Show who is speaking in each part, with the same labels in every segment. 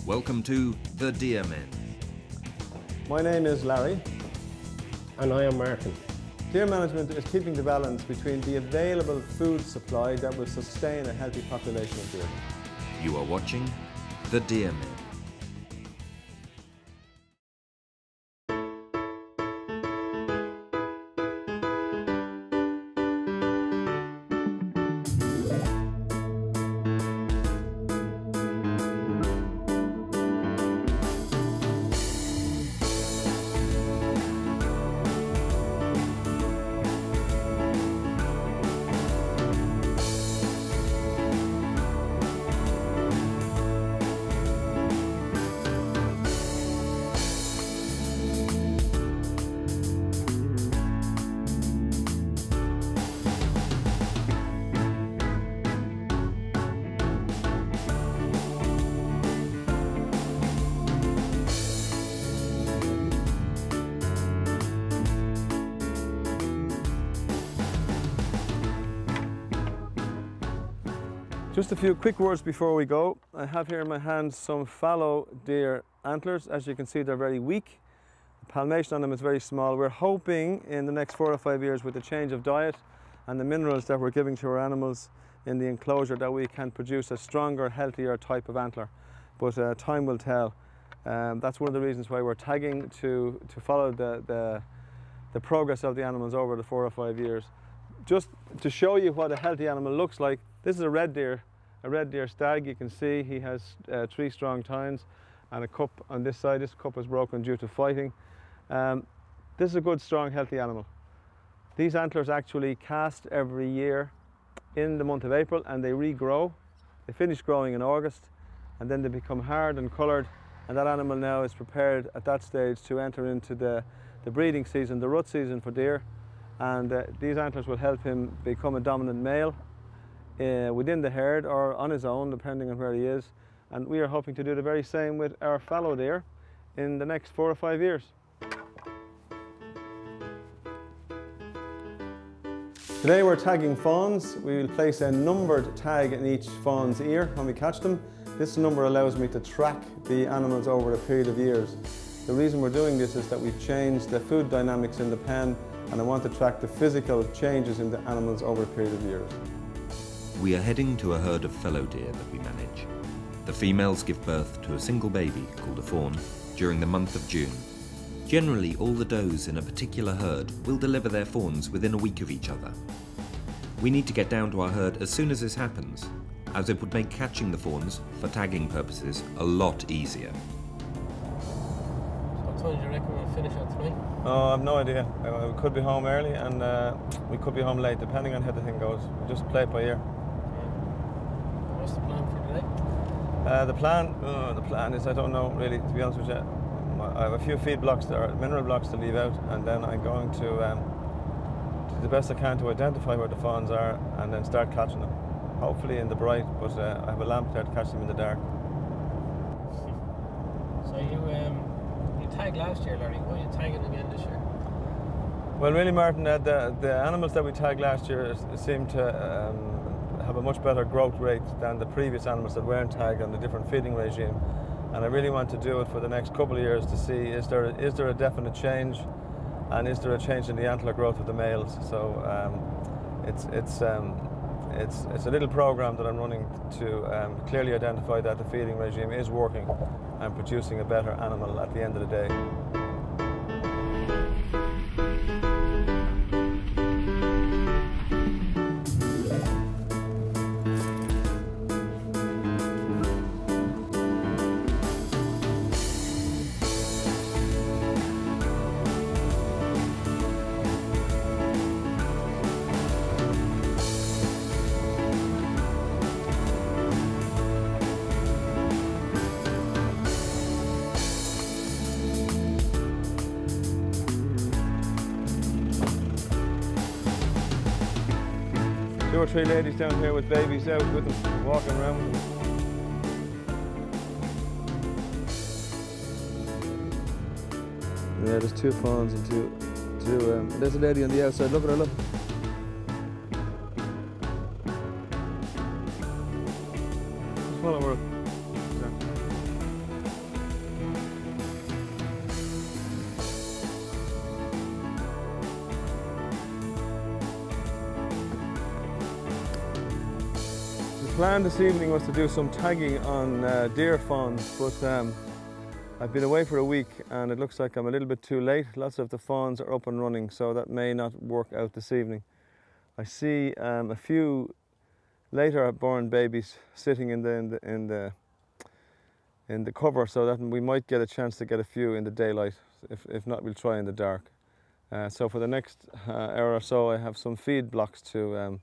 Speaker 1: Welcome to The Deer Men.
Speaker 2: My name is Larry.
Speaker 3: And I am Martin.
Speaker 2: Deer management is keeping the balance between the available food supply that will sustain a healthy population of deer.
Speaker 1: You are watching The Deer Men.
Speaker 2: Just a few quick words before we go. I have here in my hands some fallow deer antlers. As you can see, they're very weak. The palmation on them is very small. We're hoping in the next 4 or 5 years, with the change of diet and the minerals that we're giving to our animals in the enclosure, that we can produce a stronger, healthier type of antler. But time will tell. That's one of the reasons why we're tagging to follow the progress of the animals over the 4 or 5 years. Just to show you what a healthy animal looks like, this is a red deer stag. You can see he has 3 strong tines and a cup on this side. This cup was broken due to fighting. This is a good, strong, healthy animal. These antlers actually cast every year in the month of April, and they regrow. They finish growing in August, and then they become hard and coloured, and that animal now is prepared at that stage to enter into the breeding season, the rut season for deer. And these antlers will help him become a dominant male within the herd or on his own, depending on where he is. And we are hoping to do the very same with our fallow deer in the next 4 or 5 years. Today we're tagging fawns. We will place a numbered tag in each fawn's ear when we catch them. This number allows me to track the animals over a period of years. The reason we're doing this is that we've changed the food dynamics in the pen, and I want to track the physical changes in the animals over a period of years.
Speaker 1: We are heading to a herd of fallow deer that we manage. The females give birth to a single baby, called a fawn, during the month of June. Generally, all the does in a particular herd will deliver their fawns within a week of each other. We need to get down to our herd as soon as this happens, as it would make catching the fawns, for tagging purposes, a lot easier.
Speaker 3: What time do you reckon we'll finish at tonight?
Speaker 2: Oh, I've no idea. We could be home early, and we could be home late, depending on how the thing goes. We'll just play it by ear.
Speaker 3: What's the plan for today?
Speaker 2: The plan is, I don't know really, to be honest with you. I have a few feed blocks there, mineral blocks to leave out, and then I'm going to do the best I can to identify where the fawns are and then start catching them. Hopefully in the bright, but I have a lamp there to catch them in the dark.
Speaker 3: So you tagged last year, Larry. Why are you tagging again this year?
Speaker 2: Well, really, Martin, the animals that we tagged last year seem to have a much better growth rate than the previous animals that weren't tagged on the different feeding regime. And I really want to do it for the next couple of years to see, is there a definite change, and is there a change in the antler growth of the males. So it's a little program that I'm running to clearly identify that the feeding regime is working and producing a better animal at the end of the day. Two or three ladies down here with babies out with them, walking around with them. Yeah, there's 2 fawns and two. There's a lady on the outside. Look at her, look. Just follow her. plan this evening was to do some tagging on deer fawns, but I've been away for a week and it looks like I'm a little bit too late. Lots of the fawns are up and running, so that may not work out this evening. I see a few later born babies sitting in the cover, so that we might get a chance to get a few in the daylight. If not, we'll try in the dark. So for the next hour or so, I have some feed blocks to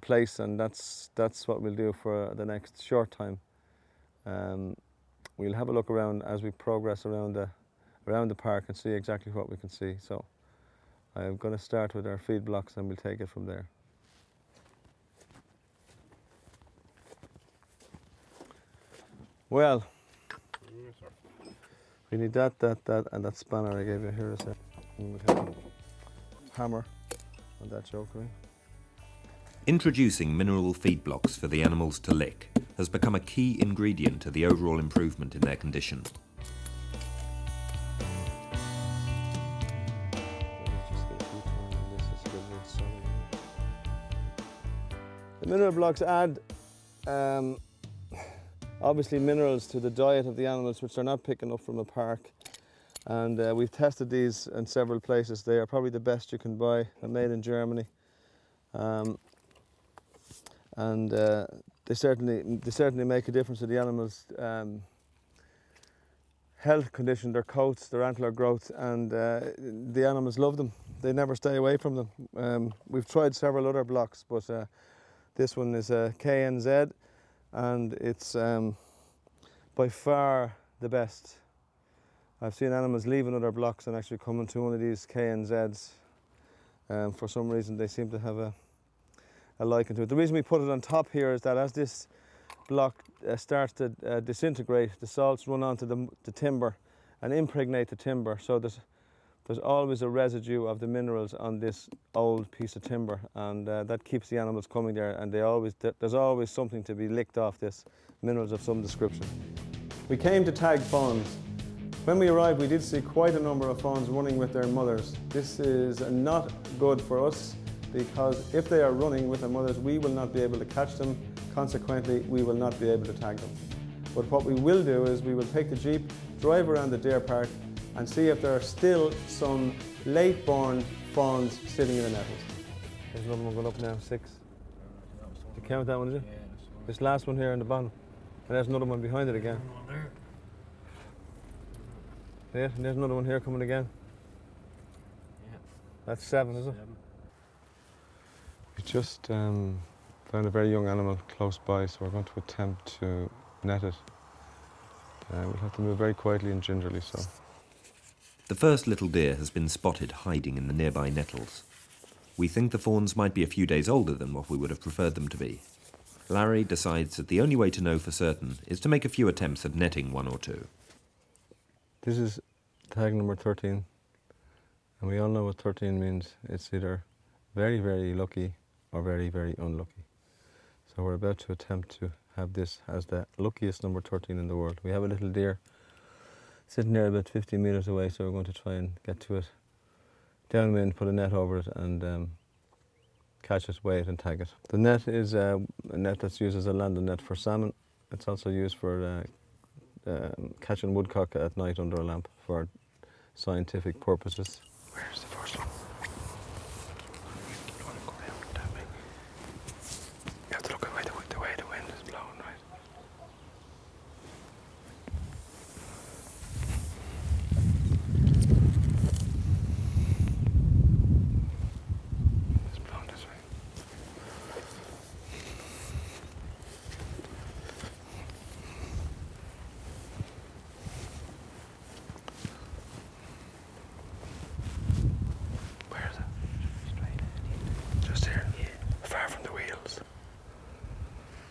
Speaker 2: place, and that's what we'll do for the next short time. We'll have a look around as we progress around the park and see exactly what we can see. So I'm going to start with our feed blocks and we'll take it from there. Well, we need that, and that spanner I gave you here. And we'll have a hammer on that joker.
Speaker 1: Introducing mineral feed blocks for the animals to lick has become a key ingredient to the overall improvement in their condition.
Speaker 2: The mineral blocks add obviously minerals to the diet of the animals, which they're not picking up from a park. And we've tested these in several places. They are probably the best you can buy. They're made in Germany. They certainly make a difference to the animals' health condition, their coats, their antler growth, and the animals love them. They never stay away from them. We've tried several other blocks, but this one is a KNZ, and it's by far the best. I've seen animals leaving other blocks and actually coming to one of these KNZs. For some reason, they seem to have a liking to it. The reason we put it on top here is that as this block starts to disintegrate, the salts run onto the timber and impregnate the timber. So there's always a residue of the minerals on this old piece of timber, and that keeps the animals coming there. And there's always something to be licked off this, minerals of some description. We came to tag fawns. When we arrived, we did see quite a number of fawns running with their mothers. This is not good for us, because if they are running with their mothers, we will not be able to catch them. Consequently, we will not be able to tag them. But what we will do is we will take the Jeep, drive around the deer park, and see if there are still some late-born fawns sitting in the nettles. There's another one going up now, 6. Did you count that one, did you?
Speaker 3: Yeah,
Speaker 2: this last one here in the bottom. And there's another one behind it again. Yeah, and there's another one here coming again.
Speaker 3: Yeah.
Speaker 2: That's 7, is it? 7. We just found a very young animal close by, so we're going to attempt to net it. We'll have to move very quietly and gingerly. So.
Speaker 1: The first little deer has been spotted hiding in the nearby nettles. We think the fawns might be a few days older than what we would have preferred them to be. Larry decides that the only way to know for certain is to make a few attempts at netting 1 or 2.
Speaker 2: This is tag number 13, and we all know what 13 means. It's either very, very lucky or very, very unlucky. So we're about to attempt to have this as the luckiest number 13 in the world. We have a little deer sitting there about 50 metres away, so we're going to try and get to it downwind, put a net over it, and catch it, weigh it, and tag it. The net is a net that's used as a landing net for salmon. It's also used for catching woodcock at night under a lamp for scientific purposes. Where's the first one? You want to go down that way? You have to look at the way the wind is blowing, right? It's blowing this way. Where is it? Straight. Just here? Yeah. Far from the wheels.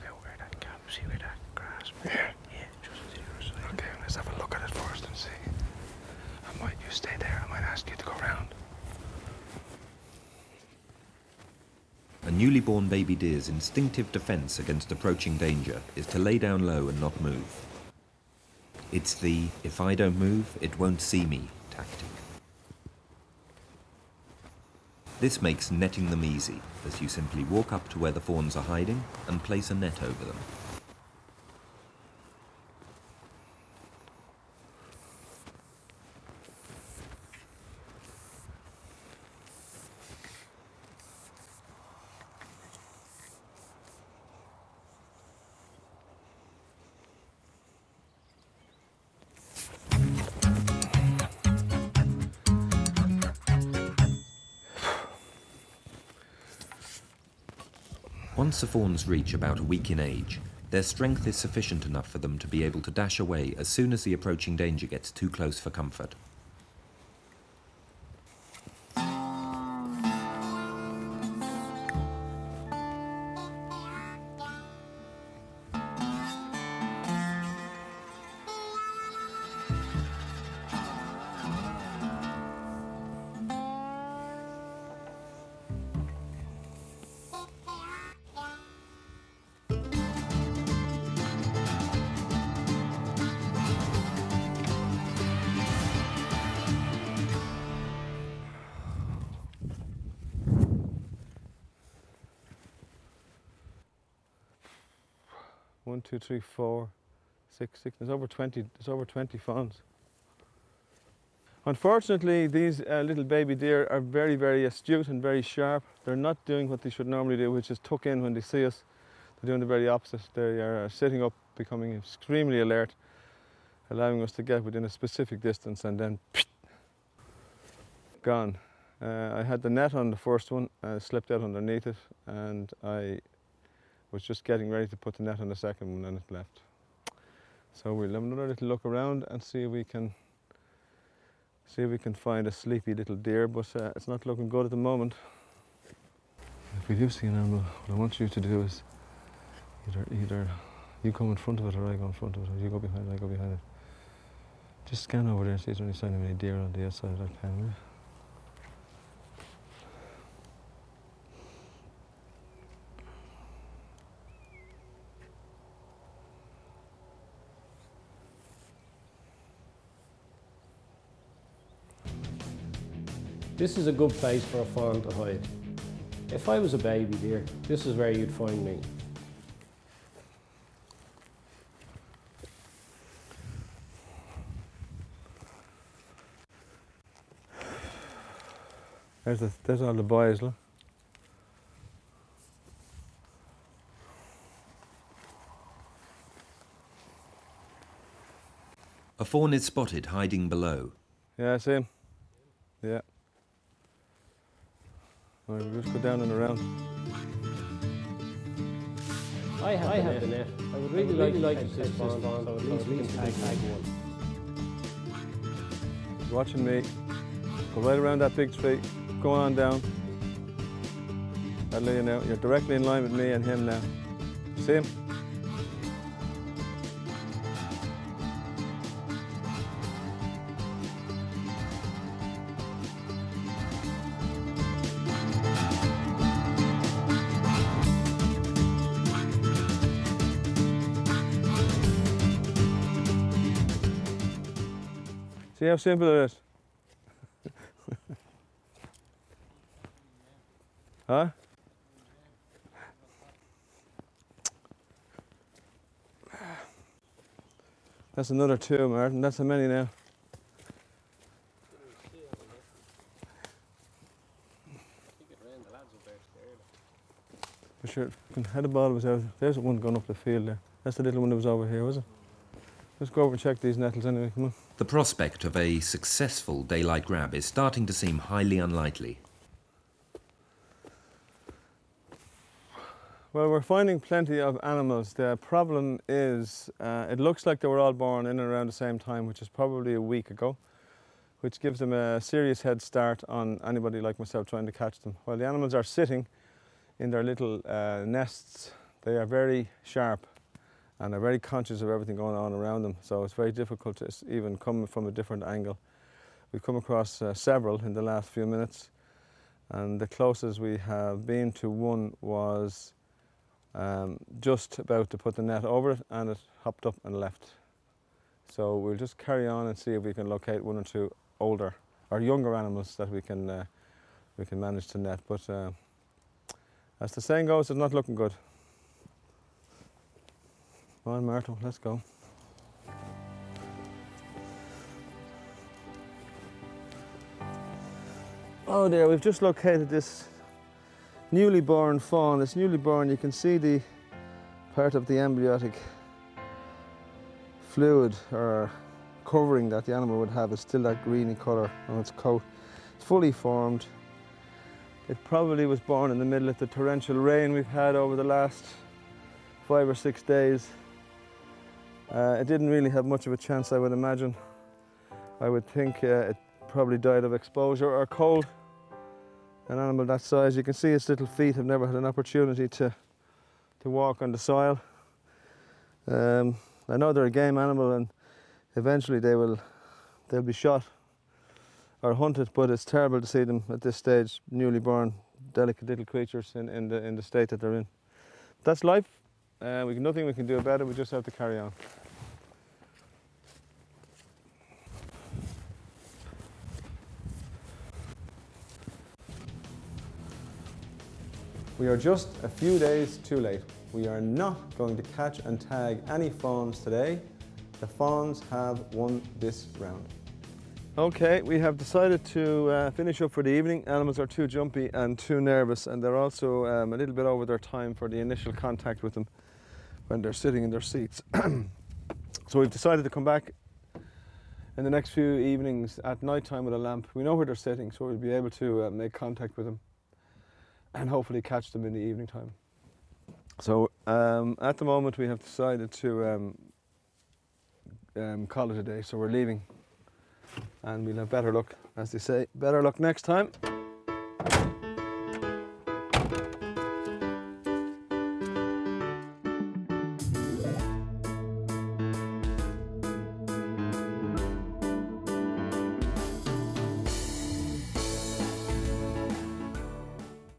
Speaker 3: Yeah, where that gap, see where that grass?
Speaker 2: Yeah.
Speaker 3: Yeah, just the other side.
Speaker 2: Okay, let's have a look at it first and see. You stay there, I might ask you to go round.
Speaker 1: A newly born baby deer's instinctive defence against approaching danger is to lay down low and not move. It's the "if I don't move, it won't see me" tactic. This makes netting them easy, as you simply walk up to where the fawns are hiding and place a net over them. Once the fawns reach about a week in age, their strength is sufficient enough for them to be able to dash away as soon as the approaching danger gets too close for comfort.
Speaker 2: One, two, three, four, six. There's over 20. There's over 20 fawns. Unfortunately, these little baby deer are very, very astute and very sharp. They're not doing what they should normally do, which is tuck in when they see us. They're doing the very opposite. They are sitting up, becoming extremely alert, allowing us to get within a specific distance, and then gone. I had the net on the first one. I slipped out underneath it, and I was just getting ready to put the net on the second one, and it left. So we'll have another little look around and see if we can find a sleepy little deer, but it's not looking good at the moment. If we do see an animal, what I want you to do is either you come in front of it, or I go in front of it, or you go behind it, I go behind it. Just scan over there and see if there's any sign of any deer on the outside of that pen. Will you?
Speaker 3: This is a good place for a fawn to hide. If I was a baby deer, this is where you'd find me.
Speaker 2: There's all the boys, look.
Speaker 1: A fawn is spotted hiding below.
Speaker 2: Yeah, I see him. Yeah. All right, we'll just go down and around.
Speaker 3: I have the net. I would really like to see this fawn, so at least we can tag one.
Speaker 2: He's watching me. Go right around that big tree. Go on down. I'll let you know. You're directly in line with me and him now. See him? See how simple it is? Huh? That's another two, Martin. That's how many now? For sure, how the ball was out. There's one going up the field there. That's the little one that was over here, was it? Let's go over and check these nettles anyway, come on.
Speaker 1: The prospect of a successful daylight grab is starting to seem highly unlikely.
Speaker 2: Well, we're finding plenty of animals. The problem is, it looks like they were all born in and around the same time, which is probably a week ago, which gives them a serious head start on anybody like myself trying to catch them. While the animals are sitting in their little nests, they are very sharp and are very conscious of everything going on around them. So it's very difficult to even come from a different angle. We've come across several in the last few minutes, and the closest we have been to one was just about to put the net over it, and it hopped up and left. So we'll just carry on and see if we can locate one or two older or younger animals that we can we can manage to net. But as the saying goes, it's not looking good. Come on, Myrtle, let's go. Oh dear, we've just located this newly born fawn. It's newly born. You can see the part of the embryonic fluid or covering that the animal would have is still that greeny colour on its coat. It's fully formed. It probably was born in the middle of the torrential rain we've had over the last 5 or 6 days. It didn't really have much of a chance, I would imagine. I would think it probably died of exposure or cold. An animal that size, you can see its little feet have never had an opportunity to walk on the soil. I know they're a game animal and eventually they'll be shot or hunted, but it's terrible to see them at this stage, newly born, delicate little creatures in the state that they're in. That's life. Nothing we can do about it, we just have to carry on. We are just a few days too late. We are not going to catch and tag any fawns today. The fawns have won this round. Okay, we have decided to finish up for the evening. Animals are too jumpy and too nervous, and they're also a little bit over their time for the initial contact with them when they're sitting in their seats. So we've decided to come back in the next few evenings at night time with a lamp. We know where they're sitting, so we'll be able to make contact with them and hopefully catch them in the evening time. So at the moment we have decided to call it a day, so we're leaving and we'll have better luck, as they say, better luck next time.